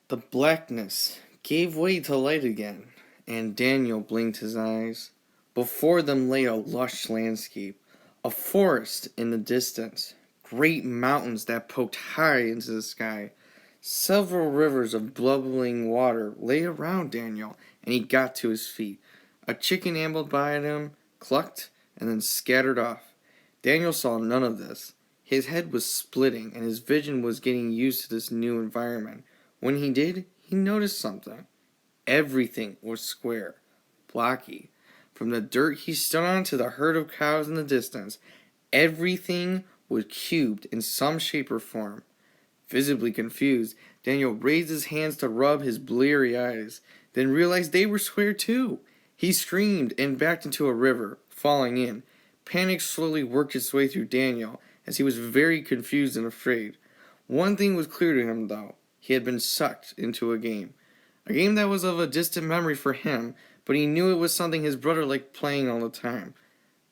The blackness gave way to light again, and Daniel blinked his eyes. Before them lay a lush landscape, a forest in the distance, great mountains that poked high into the sky. Several rivers of bubbling water lay around Daniel, and he got to his feet. A chicken ambled by him, clucked, and then scattered off. Daniel saw none of this. His head was splitting, and his vision was getting used to this new environment. When he did, he noticed something. Everything was square, blocky. From the dirt he stood on to the herd of cows in the distance, everything was cubed in some shape or form. Visibly confused, Daniel raised his hands to rub his bleary eyes, then realized they were square too. He screamed and backed into a river, falling in. Panic slowly worked its way through Daniel, as he was very confused and afraid. One thing was clear to him, though. He had been sucked into a game. A game that was of a distant memory for him, but he knew it was something his brother liked playing all the time.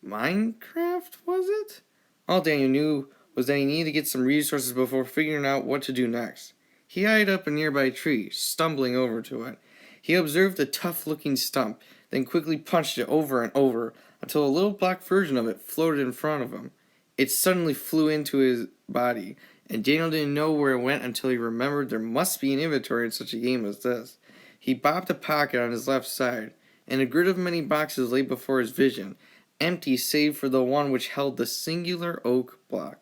Minecraft, was it? All Daniel knew was that he needed to get some resources before figuring out what to do next. He eyed up a nearby tree, stumbling over to it. He observed a tough-looking stump, then quickly punched it over and over until a little black version of it floated in front of him. It suddenly flew into his body, and Daniel didn't know where it went until he remembered there must be an inventory in such a game as this. He bopped a pocket on his left side, and a grid of many boxes lay before his vision, empty save for the one which held the singular oak block.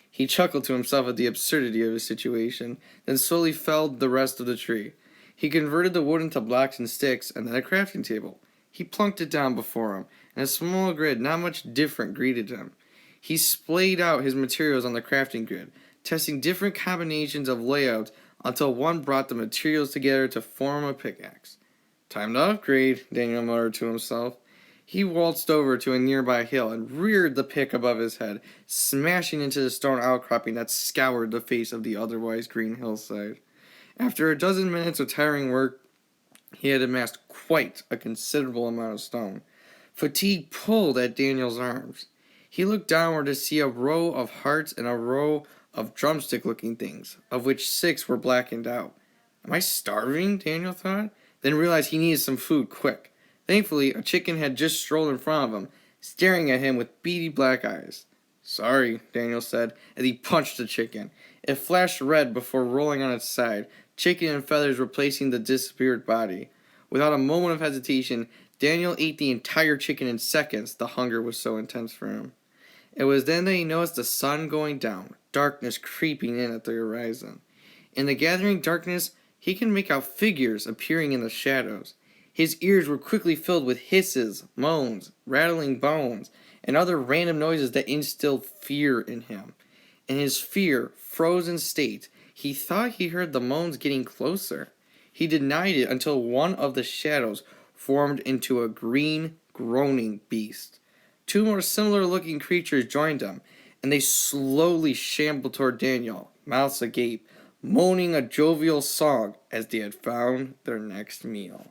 He chuckled to himself at the absurdity of his situation, then slowly felled the rest of the tree. He converted the wood into blocks and sticks, and then a crafting table. He plunked it down before him, and a small grid not much different greeted him. He splayed out his materials on the crafting grid, testing different combinations of layouts until one brought the materials together to form a pickaxe. Time to upgrade, Daniel muttered to himself. He waltzed over to a nearby hill and reared the pick above his head, smashing into the stone outcropping that scoured the face of the otherwise green hillside. After a dozen minutes of tiring work, he had amassed quite a considerable amount of stone. Fatigue pulled at Daniel's arms. He looked downward to see a row of hearts and a row of drumstick-looking things, of which 6 were blackened out. Am I starving? Daniel thought, then realized he needed some food quick. Thankfully, a chicken had just strolled in front of him, staring at him with beady black eyes. Sorry, Daniel said, as he punched the chicken. It flashed red before rolling on its side, chicken and feathers replacing the disappeared body. Without a moment of hesitation, Daniel ate the entire chicken in seconds, the hunger was so intense for him. It was then that he noticed the sun going down, darkness creeping in at the horizon. In the gathering darkness, he could make out figures appearing in the shadows. His ears were quickly filled with hisses, moans, rattling bones, and other random noises that instilled fear in him. In his fear, frozen state, he thought he heard the moans getting closer. He denied it until one of the shadows formed into a green, groaning beast. 2 more similar-looking creatures joined him, and they slowly shambled toward Daniel, mouths agape, moaning a jovial song as they had found their next meal.